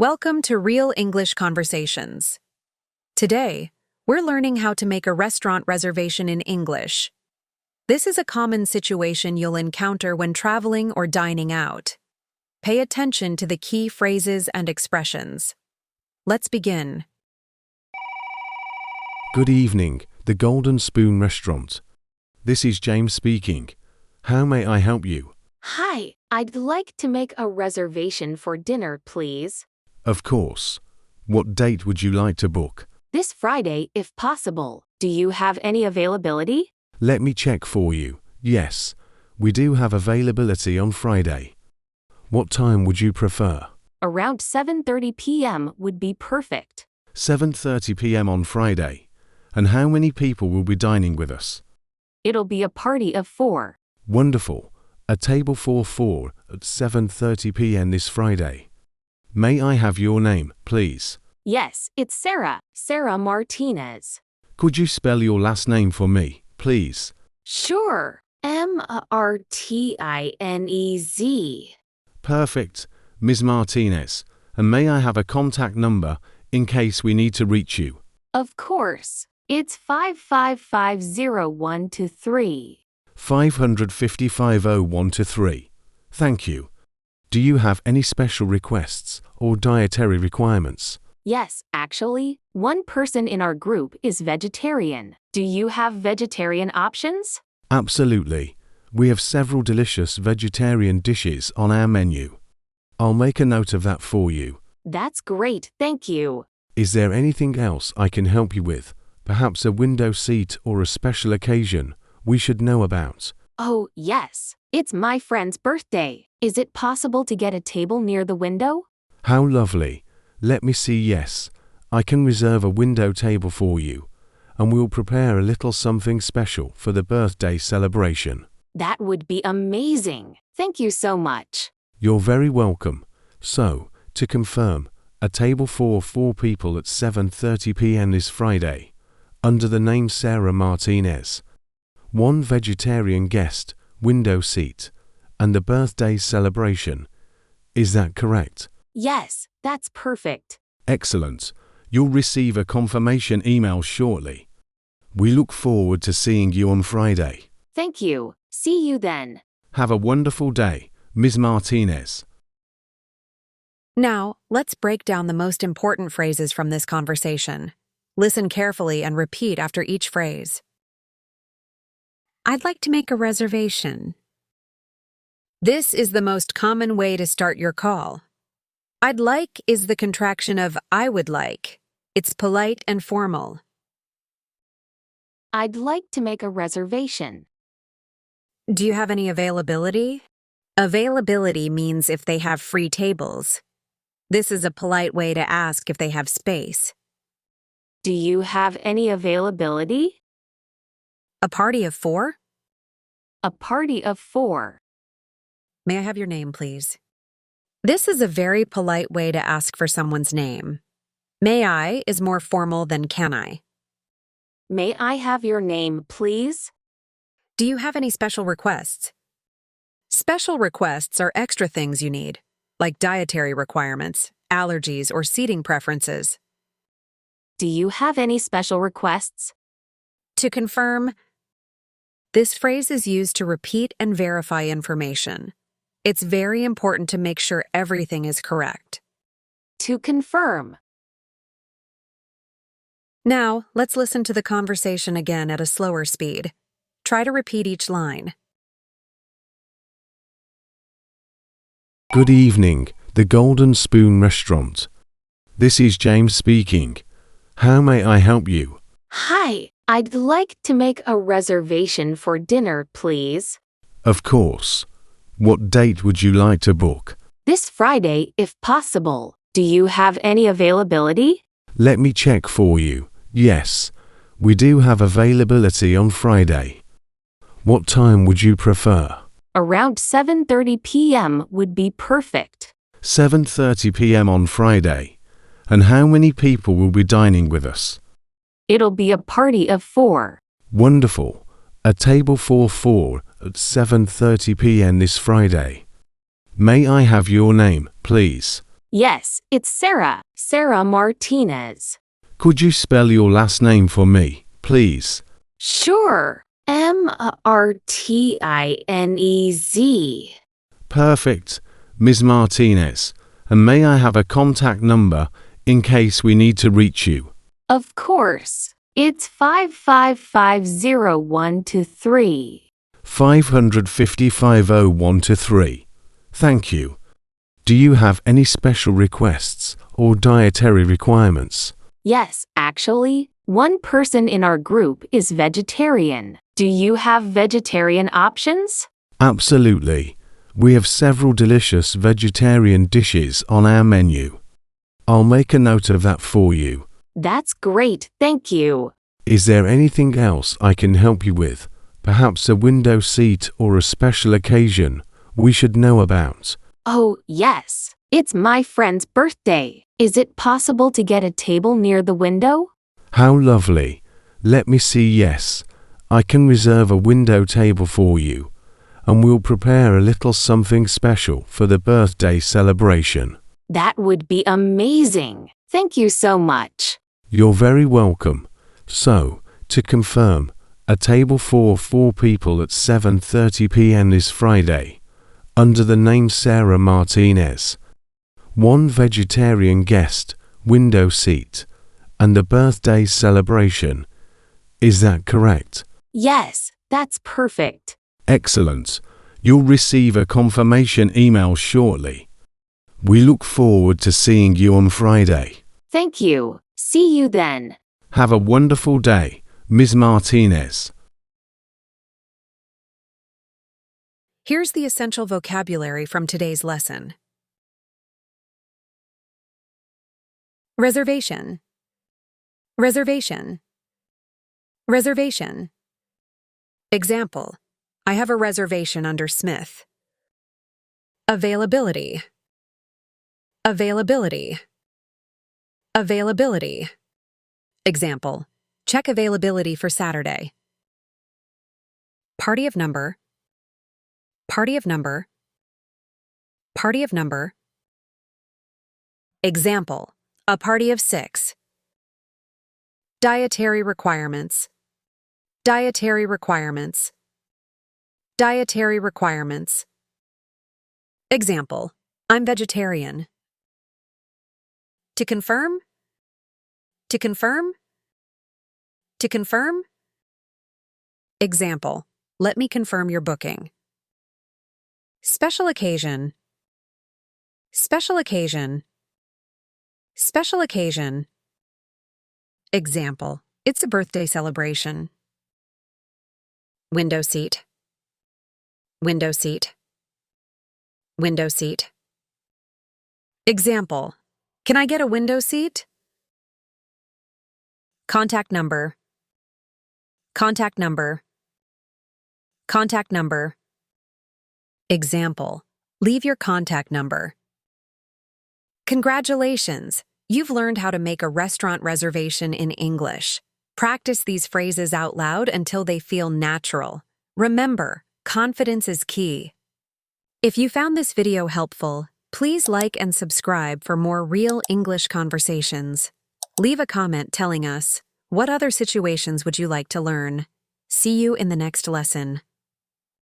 Welcome to Real English Conversations. Today, we're learning how to make a restaurant reservation in English. This is a common situation you'll encounter when traveling or dining out. Pay attention to the key phrases and expressions. Let's begin. Good evening, the Golden Spoon Restaurant. This is James speaking. How may I help you? Hi, I'd like to make a reservation for dinner, please. Of course. What date would you like to book? This Friday, if possible. Do you have any availability? Let me check for you. Yes, we do have availability on Friday. What time would you prefer? Around 7:30 p.m. would be perfect. 7:30 p.m. on Friday. And how many people will be dining with us? It'll be a party of 4. Wonderful. A table for 4 at 7:30 p.m. this Friday. May I have your name, please? Yes, it's Sarah Martinez. Could you spell your last name for me, please? Sure, Martinez. Perfect, Ms. Martinez. And may I have a contact number in case we need to reach you? Of course, it's 5550123. 5550123. Thank you. Do you have any special requests or dietary requirements? Yes, actually, one person in our group is vegetarian. Do you have vegetarian options? Absolutely. We have several delicious vegetarian dishes on our menu. I'll make a note of that for you. That's great, thank you. Is there anything else I can help you with? Perhaps a window seat or a special occasion we should know about? Oh, yes. It's my friend's birthday. Is it possible to get a table near the window? How lovely. Let me see. Yes, I can reserve a window table for you, and we'll prepare a little something special for the birthday celebration. That would be amazing. Thank you so much. You're very welcome. So, to confirm, a table for 4 people at 7:30 p.m. this Friday, under the name Sarah Martinez. 1 vegetarian guest, window seat, and the birthday celebration. Is that correct? Yes, that's perfect. Excellent. You'll receive a confirmation email shortly. We look forward to seeing you on Friday. Thank you. See you then. Have a wonderful day, Ms. Martinez. Now, let's break down the most important phrases from this conversation. Listen carefully and repeat after each phrase. I'd like to make a reservation. This is the most common way to start your call. I'd like is the contraction of I would like. It's polite and formal. I'd like to make a reservation. Do you have any availability? Availability means if they have free tables. This is a polite way to ask if they have space. Do you have any availability? A party of 4? A party of 4. May I have your name, please? This is a very polite way to ask for someone's name. May I is more formal than can I. May I have your name, please? Do you have any special requests? Special requests are extra things you need, like dietary requirements, allergies, or seating preferences. Do you have any special requests? To confirm, this phrase is used to repeat and verify information. It's very important to make sure everything is correct. To confirm. Now, let's listen to the conversation again at a slower speed. Try to repeat each line. Good evening, the Golden Spoon Restaurant. This is James speaking. How may I help you? Hi, I'd like to make a reservation for dinner, please. Of course. What date would you like to book? This Friday, if possible. Do you have any availability? Let me check for you. Yes, we do have availability on Friday. What time would you prefer? Around 7:30 p.m. would be perfect. 7:30 p.m. on Friday. And how many people will be dining with us? It'll be a party of 4. Wonderful. A table for 4 at 7:30 p.m. this Friday. May I have your name, please? Yes, it's Sarah. Sarah Martinez. Could you spell your last name for me, please? Sure. Martinez. Perfect, Ms. Martinez. And may I have a contact number in case we need to reach you? Of course. It's 5550123. 5550123. Thank you. Do you have any special requests or dietary requirements? Yes, actually, one person in our group is vegetarian. Do you have vegetarian options? Absolutely. We have several delicious vegetarian dishes on our menu. I'll make a note of that for you. That's great, thank you. Is there anything else I can help you with? Perhaps a window seat or a special occasion we should know about? Oh, yes. It's my friend's birthday. Is it possible to get a table near the window? How lovely. Let me see. Yes, I can reserve a window table for you, and we'll prepare a little something special for the birthday celebration. That would be amazing. Thank you so much. You're very welcome. So, to confirm, a table for 4 people at 7:30 p.m. this Friday, under the name Sarah Martinez. 1 vegetarian guest, window seat, and the birthday celebration. Is that correct? Yes, that's perfect. Excellent. You'll receive a confirmation email shortly. We look forward to seeing you on Friday. Thank you. See you then. Have a wonderful day, Ms. Martinez. Here's the essential vocabulary from today's lesson. Reservation. Reservation. Reservation. Example: I have a reservation under Smith. Availability. Availability. Availability. Example: check availability for Saturday. Party of number. Party of number. Party of number. Example: a party of 6. Dietary requirements. Dietary requirements. Dietary requirements. Example: I'm vegetarian. To confirm. To confirm. To confirm. Example: let me confirm your booking. Special occasion. Special occasion. Special occasion. Example: it's a birthday celebration. Window seat. Window seat. Window seat. Example: can I get a window seat? Contact number. Contact number. Contact number. Example: leave your contact number. Congratulations! You've learned how to make a restaurant reservation in English. Practice these phrases out loud until they feel natural. Remember, confidence is key. If you found this video helpful, please like and subscribe for more real English conversations. Leave a comment telling us, what other situations would you like to learn? See you in the next lesson.